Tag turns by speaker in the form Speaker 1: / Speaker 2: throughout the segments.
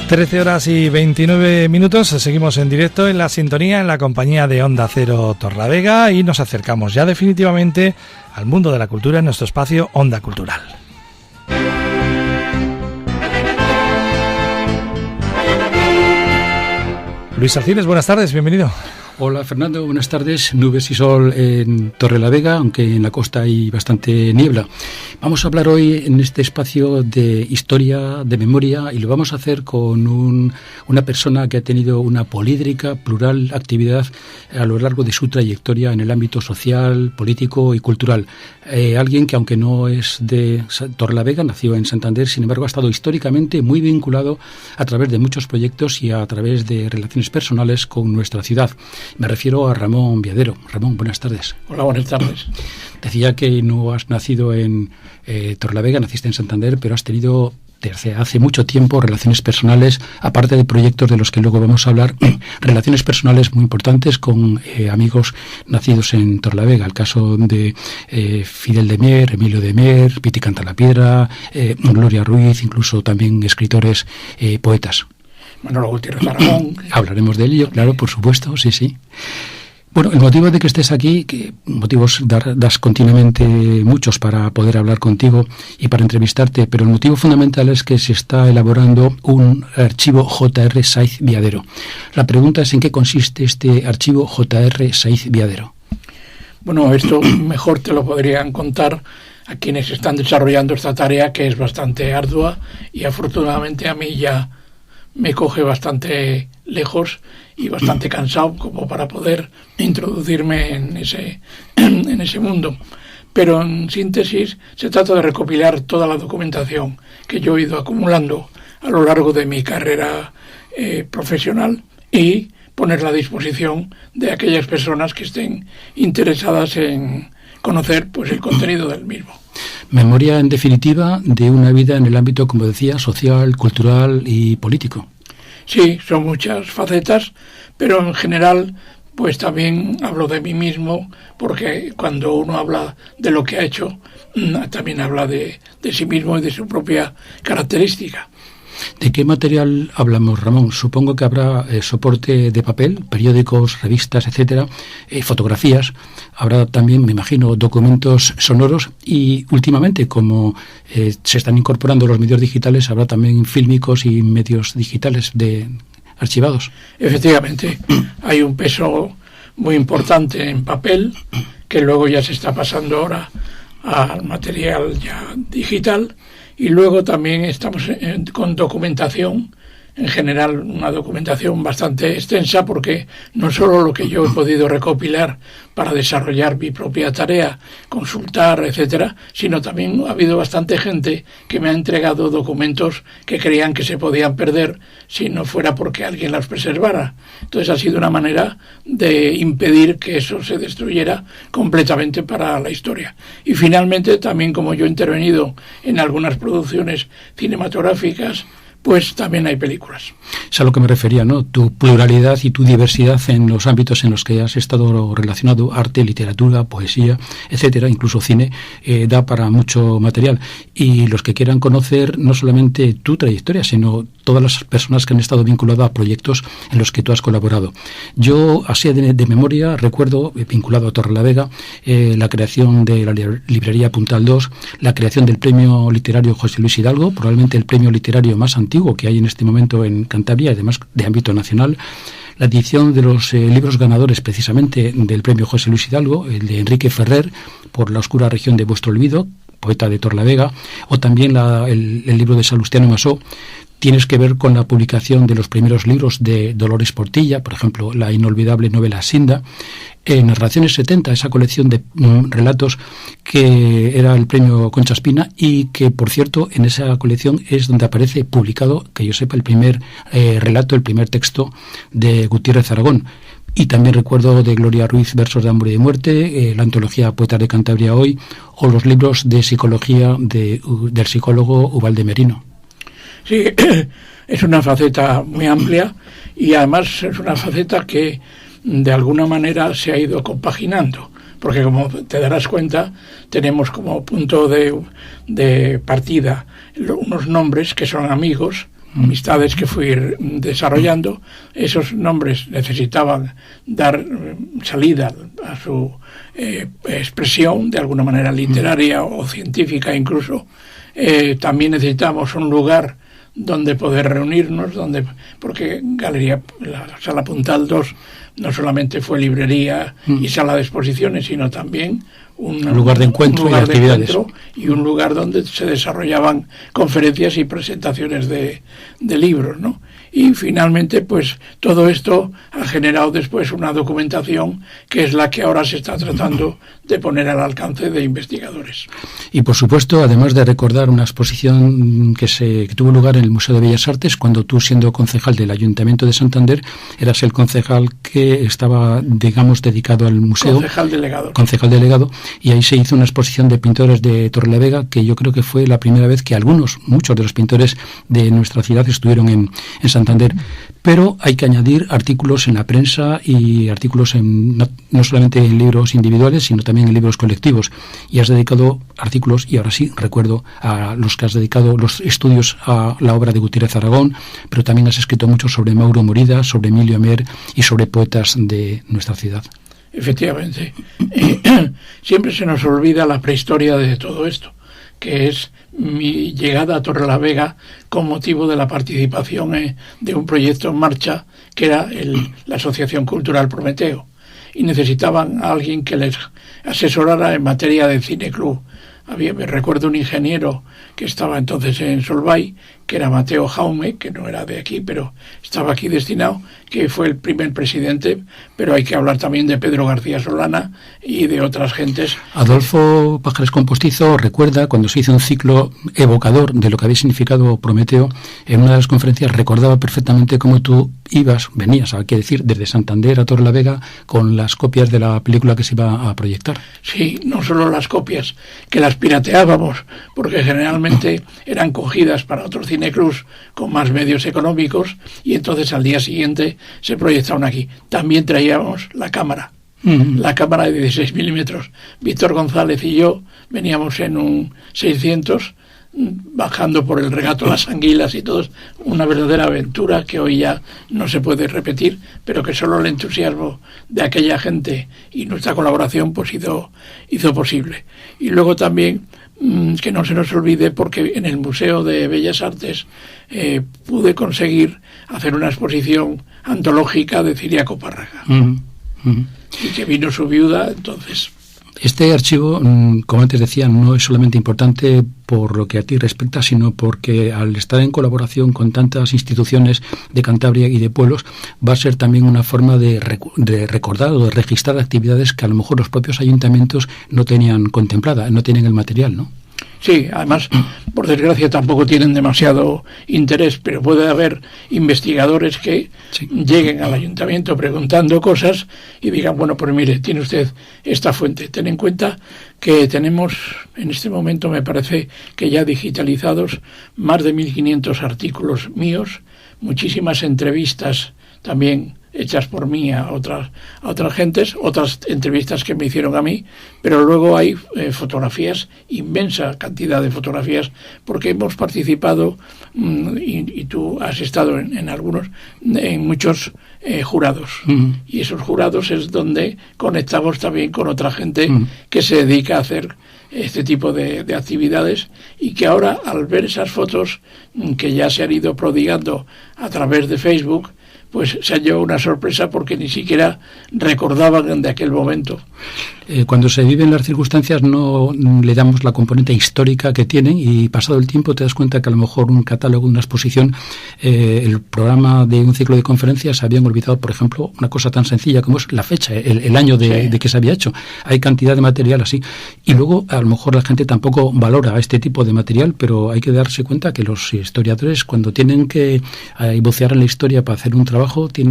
Speaker 1: 13 horas y 29 minutos, seguimos en directo en la sintonía, en la compañía de Onda Cero Torrelavega, y nos acercamos ya definitivamente al mundo de la cultura en nuestro espacio Onda Cultural. Luis Alcines, buenas tardes, bienvenido.
Speaker 2: Hola Fernando, buenas tardes. Nubes y sol en Torrelavega, aunque en la costa hay bastante niebla. Vamos a hablar hoy en este espacio de historia, de memoria, y lo vamos a hacer con una persona que ha tenido una polídrica, plural actividad a lo largo de su trayectoria en el ámbito social, político y cultural. Alguien que, aunque no es de Torrelavega, nació en Santander, sin embargo ha estado históricamente muy vinculado a través de muchos proyectos y a través de relaciones personales con nuestra ciudad. Me refiero a Ramón Viadero. Ramón, buenas tardes.
Speaker 3: Hola, buenas tardes.
Speaker 2: Decía que no has nacido en Torrelavega, naciste en Santander, pero has tenido desde hace mucho tiempo relaciones personales, aparte de proyectos de los que luego vamos a hablar, relaciones personales muy importantes con amigos nacidos en Torrelavega. El caso de Fidel de Mier, Emilio de Mier, Piti Cantalapiedra, Gloria Ruiz, incluso también escritores, poetas.
Speaker 3: Manolo Gutiérrez Aragón.
Speaker 2: Hablaremos de ello, claro, por supuesto, sí. Bueno, el motivo de que estés aquí, que motivos das continuamente muchos para poder hablar contigo y para entrevistarte, pero el motivo fundamental es que se está elaborando un archivo J.R. Saiz Viadero. La pregunta es: ¿en qué consiste este archivo J.R. Saiz Viadero?
Speaker 3: Bueno, esto mejor te lo podrían contar a quienes están desarrollando esta tarea, que es bastante ardua y afortunadamente a mí ya me coge bastante lejos y bastante cansado como para poder introducirme en ese mundo. Pero en síntesis se trata de recopilar toda la documentación que yo he ido acumulando a lo largo de mi carrera profesional y ponerla a disposición de aquellas personas que estén interesadas en conocer pues el contenido del mismo.
Speaker 2: Memoria, en definitiva, de una vida en el ámbito, como decía, social, cultural y político.
Speaker 3: Sí, son muchas facetas, pero en general pues también hablo de mí mismo, porque cuando uno habla de lo que ha hecho, también habla de sí mismo y de su propia característica.
Speaker 2: ¿De qué material hablamos, Ramón? Supongo que habrá soporte de papel, periódicos, revistas, etcétera, fotografías. Habrá también, me imagino, documentos sonoros y últimamente, como se están incorporando los medios digitales, habrá también fílmicos y medios digitales archivados.
Speaker 3: Efectivamente, hay un peso muy importante en papel que luego ya se está pasando ahora al material ya digital. Y luego también estamos con documentación, en general una documentación bastante extensa, porque no solo lo que yo he podido recopilar para desarrollar mi propia tarea, consultar, etcétera, sino también ha habido bastante gente que me ha entregado documentos que creían que se podían perder si no fuera porque alguien los preservara. Entonces ha sido una manera de impedir que eso se destruyera completamente para la historia. Y finalmente también, como yo he intervenido en algunas producciones cinematográficas, pues también hay películas.
Speaker 2: Es a lo que me refería, ¿no? Tu pluralidad y tu diversidad en los ámbitos en los que has estado relacionado, arte, literatura, poesía, etcétera, incluso cine, da para mucho material. Y los que quieran conocer no solamente tu trayectoria, sino todas las personas que han estado vinculadas a proyectos en los que tú has colaborado. Yo, así de memoria, recuerdo, vinculado a Torrelavega, la creación de la librería Puntal 2, la creación del premio literario José Luis Hidalgo, probablemente el premio literario más antiguo que hay en este momento en Cantabria, además de ámbito nacional, la edición de los libros ganadores precisamente del premio José Luis Hidalgo, el de Enrique Ferrer, por La oscura región de vuestro olvido, poeta de Torrelavega, o también el libro de Salustiano Masó. Tienes que ver con la publicación de los primeros libros de Dolores Portilla, por ejemplo, la inolvidable novela Sinda, en Narraciones 70, esa colección de relatos que era el premio Concha Espina y que, por cierto, en esa colección es donde aparece publicado, que yo sepa, el primer relato, el primer texto de Gutiérrez Aragón. Y también recuerdo de Gloria Ruiz, Versos de hambre y de muerte, la antología Poetas de Cantabria hoy, o los libros de psicología del psicólogo Ubalde Merino.
Speaker 3: Sí, es una faceta muy amplia y además es una faceta que de alguna manera se ha ido compaginando, porque como te darás cuenta, tenemos como punto de partida unos nombres que son amigos amistades que fui desarrollando. Esos nombres necesitaban dar salida a su expresión, de alguna manera literaria o científica incluso. También necesitamos un lugar donde poder reunirnos, porque Galería, la Sala Puntal 2, no solamente fue librería y sala de exposiciones, sino también un
Speaker 2: lugar de encuentro y actividades.
Speaker 3: Y un lugar donde se desarrollaban conferencias y presentaciones de libros, ¿no? Y finalmente, pues todo esto ha generado después una documentación que es la que ahora se está tratando de poner al alcance de investigadores.
Speaker 2: Y por supuesto, además de recordar una exposición que tuvo lugar en el Museo de Bellas Artes, cuando tú, siendo concejal del Ayuntamiento de Santander, eras el concejal que estaba, digamos, dedicado al museo. Concejal delegado. Y ahí se hizo una exposición de pintores de Torrelavega, que yo creo que fue la primera vez que muchos de los pintores de nuestra ciudad estuvieron en Santander. Pero hay que añadir artículos en la prensa y artículos no solamente en libros individuales, sino también en libros colectivos. Y has dedicado artículos, y ahora sí recuerdo a los que has dedicado los estudios a la obra de Gutiérrez Aragón, pero también has escrito mucho sobre Mauro Morida, sobre Emilio Amer y sobre poetas de nuestra ciudad.
Speaker 3: Efectivamente. Siempre se nos olvida la prehistoria de todo esto, que es mi llegada a Torrelavega con motivo de la participación de un proyecto en marcha que era la Asociación Cultural Prometeo, y necesitaban a alguien que les asesorara en materia de cineclub. Me recuerdo un ingeniero que estaba entonces en Solvay, que era Mateo Jaume, que no era de aquí, pero estaba aquí destinado, que fue el primer presidente, pero hay que hablar también de Pedro García Solana y de otras gentes.
Speaker 2: Adolfo Pajares Compostizo recuerda, cuando se hizo un ciclo evocador de lo que había significado Prometeo, en una de las conferencias recordaba perfectamente cómo tú venías, hay que decir, desde Santander a Torrelavega con las copias de la película que se iba a proyectar.
Speaker 3: Sí, no solo las copias, que las pirateábamos, porque generalmente eran cogidas para otros cineclubs con más medios económicos, y entonces al día siguiente se proyectaban aquí. También traíamos la cámara, la cámara de 16 milímetros. Víctor González y yo veníamos en un 600, bajando por el regato Las Anguilas y todo, una verdadera aventura que hoy ya no se puede repetir, pero que solo el entusiasmo de aquella gente y nuestra colaboración pues hizo posible. Y luego también, que no se nos olvide, porque en el Museo de Bellas Artes pude conseguir hacer una exposición antológica de Ciriaco Párraga, y que vino su viuda, entonces.
Speaker 2: Este archivo, como antes decía, no es solamente importante por lo que a ti respecta, sino porque al estar en colaboración con tantas instituciones de Cantabria y de pueblos, va a ser también una forma de recordar o de registrar actividades que a lo mejor los propios ayuntamientos no tenían contemplada, no tienen el material, ¿no?
Speaker 3: Sí, además, por desgracia, tampoco tienen demasiado interés, pero puede haber investigadores que lleguen al ayuntamiento preguntando cosas y digan, bueno, pues mire, tiene usted esta fuente. Ten en cuenta que tenemos en este momento, me parece que ya digitalizados, más de 1.500 artículos míos, muchísimas entrevistas también hechas por mí a otras gentes, otras entrevistas que me hicieron a mí, pero luego hay fotografías, inmensa cantidad de fotografías, porque hemos participado, y tú has estado en muchos jurados, y esos jurados es donde conectamos también con otra gente que se dedica a hacer este tipo de actividades, y que ahora, al ver esas fotos que ya se han ido prodigando a través de Facebook, pues se halló una sorpresa, porque ni siquiera recordaban de aquel momento.
Speaker 2: Cuando se viven las circunstancias no le damos la componente histórica que tienen, y pasado el tiempo te das cuenta que a lo mejor un catálogo, una exposición, el programa de un ciclo de conferencias se habían olvidado, por ejemplo, una cosa tan sencilla como es la fecha, el año de que se había hecho. Hay cantidad de material así. Y luego a lo mejor la gente tampoco valora este tipo de material, pero hay que darse cuenta que los historiadores, cuando tienen que bucear en la historia para hacer un trabajo y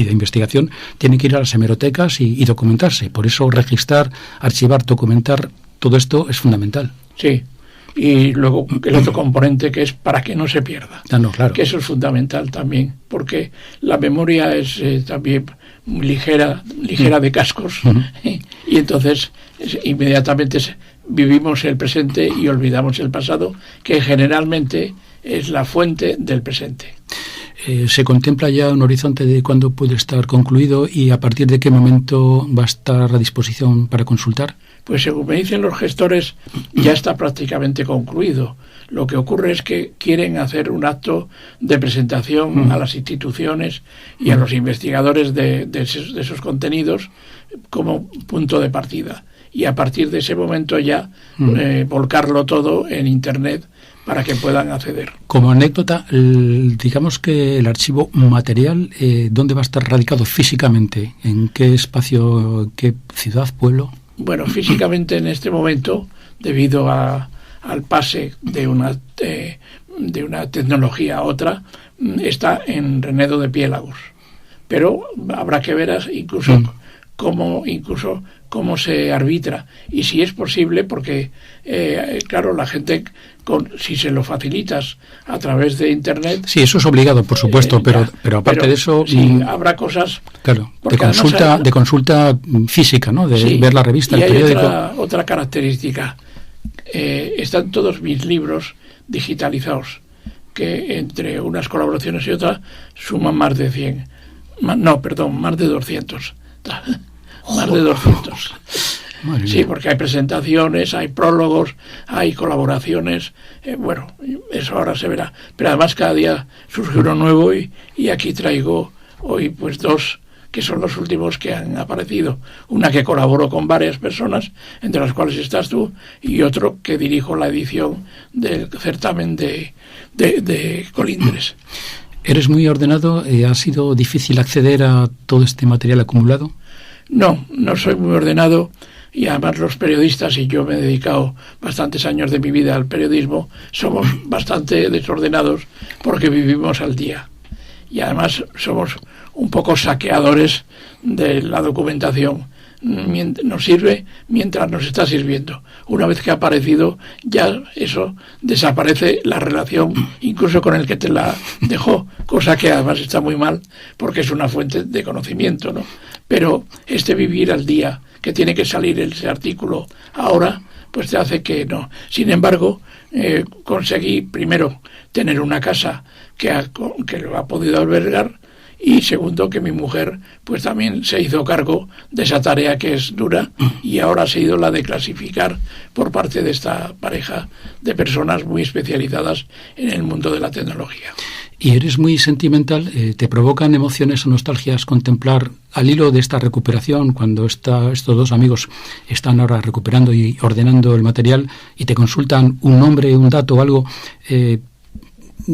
Speaker 2: de investigación, tienen que ir a las hemerotecas y documentarse. Por eso registrar, archivar, documentar, todo esto es fundamental.
Speaker 3: Sí, y luego el otro componente, que es para que no se pierda.
Speaker 2: Claro.
Speaker 3: Que eso es fundamental también, porque la memoria es también ligera de cascos, y entonces inmediatamente vivimos el presente y olvidamos el pasado, que generalmente es la fuente del presente.
Speaker 2: ¿Se contempla ya un horizonte de cuándo puede estar concluido y a partir de qué momento va a estar a disposición para consultar?
Speaker 3: Pues según me dicen los gestores, ya está prácticamente concluido. Lo que ocurre es que quieren hacer un acto de presentación a las instituciones y a los investigadores de esos contenidos como punto de partida. Y a partir de ese momento ya volcarlo todo en Internet para que puedan acceder.
Speaker 2: Como anécdota, digamos que el archivo material, ¿dónde va a estar radicado físicamente? ¿En qué espacio, qué ciudad, pueblo?
Speaker 3: Bueno, físicamente en este momento, debido al pase de una tecnología a otra, está en Renedo de Piélagos. Pero habrá que ver incluso cómo se arbitra y si es posible, porque claro, la gente, si se lo facilitas a través de Internet...
Speaker 2: Sí, eso es obligado, por supuesto, pero aparte de eso...
Speaker 3: Sí, habrá cosas...
Speaker 2: Claro, de consulta física, ¿no? De ver la revista, el periódico.
Speaker 3: Hay otra característica. Están todos mis libros digitalizados, que entre unas colaboraciones y otras suman más de 100. Más de 200. Más de 200. Sí, porque hay presentaciones, hay prólogos, hay colaboraciones. Bueno, eso ahora se verá. Pero además cada día surge uno nuevo y aquí traigo hoy pues 2 que son los últimos que han aparecido. Una que colaboro con varias personas, entre las cuales estás tú, y otro que dirijo la edición del certamen de Colindres.
Speaker 2: ¿Eres muy ordenado? ¿Ha sido difícil acceder a todo este material acumulado?
Speaker 3: No soy muy ordenado, y además los periodistas, y yo me he dedicado bastantes años de mi vida al periodismo, somos bastante desordenados porque vivimos al día. Y además somos un poco saqueadores de la documentación. Nos sirve mientras nos está sirviendo. Una vez que ha aparecido, ya eso desaparece la relación incluso con el que te la dejó, cosa que además está muy mal porque es una fuente de conocimiento, ¿no? Pero este vivir al día, que tiene que salir ese artículo ahora, pues te hace que no. Sin embargo, conseguí primero tener una casa que lo ha podido albergar, y segundo, que mi mujer pues también se hizo cargo de esa tarea que es dura, y ahora ha sido la de clasificar por parte de esta pareja de personas muy especializadas en el mundo de la tecnología.
Speaker 2: Y eres muy sentimental, ¿te provocan emociones o nostalgias contemplar al hilo de esta recuperación, cuando estos 2 amigos están ahora recuperando y ordenando el material y te consultan un nombre, un dato o algo?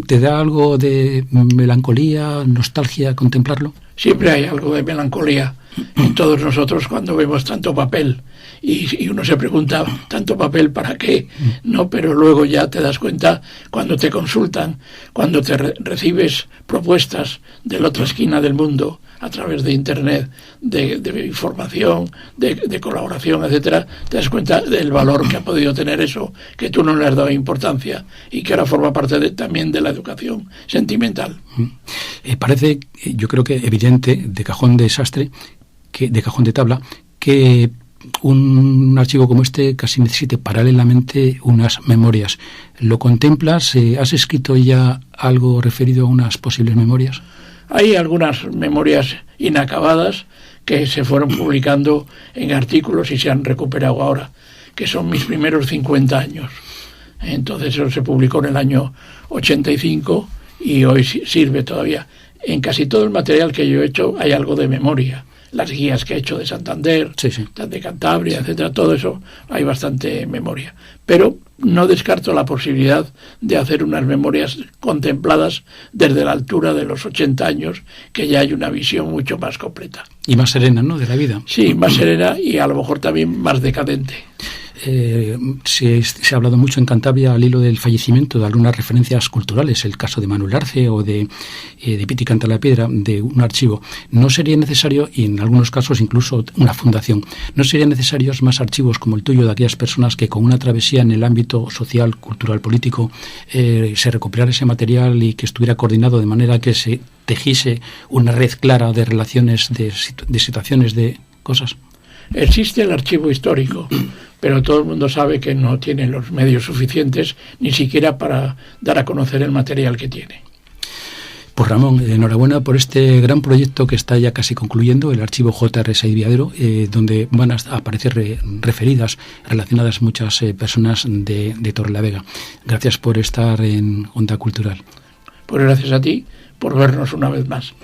Speaker 2: ¿Te da algo de melancolía, nostalgia contemplarlo?
Speaker 3: Siempre hay algo de melancolía en todos nosotros cuando vemos tanto papel y uno se pregunta, ¿tanto papel para qué? No, pero luego ya te das cuenta cuando te consultan, cuando te recibes propuestas de la otra esquina del mundo a través de Internet, de información, de colaboración, etcétera, te das cuenta del valor que ha podido tener eso, que tú no le has dado importancia y que ahora forma parte también de la educación sentimental.
Speaker 2: Parece, yo creo que evidente, de cajón de sastre, de cajón de tabla, que un archivo como este casi necesite paralelamente unas memorias. ¿Lo contemplas? ¿Has escrito ya algo referido a unas posibles memorias?
Speaker 3: Hay algunas memorias inacabadas que se fueron publicando en artículos y se han recuperado ahora, que son mis primeros 50 años. Entonces eso se publicó en el año 85 y hoy sirve todavía. En casi todo el material que yo he hecho hay algo de memoria. Las guías que he hecho de Santander, de Cantabria, etcétera, todo eso hay bastante memoria. Pero no descarto la posibilidad de hacer unas memorias contempladas desde la altura de los 80 años, que ya hay una visión mucho más completa.
Speaker 2: Y más serena, ¿no?, de la vida.
Speaker 3: Sí, más serena y a lo mejor también más decadente.
Speaker 2: Se ha hablado mucho en Cantabria al hilo del fallecimiento de algunas referencias culturales, el caso de Manuel Arce o de Piti Canta la Piedra, de un archivo. ¿No sería necesario, y en algunos casos incluso una fundación, no serían necesarios más archivos como el tuyo de aquellas personas que con una travesía en el ámbito social, cultural, político, se recuperara ese material y que estuviera coordinado de manera que se tejise una red clara de relaciones, de situaciones, de cosas?
Speaker 3: Existe el archivo histórico, pero todo el mundo sabe que no tiene los medios suficientes ni siquiera para dar a conocer el material que tiene.
Speaker 2: Pues Ramón, enhorabuena por este gran proyecto que está ya casi concluyendo, el archivo J.R. Saiz Viadero, donde van a aparecer referidas, relacionadas muchas personas de Torrelavega. Gracias por estar en Onda Cultural.
Speaker 3: Pues gracias a ti por vernos una vez más.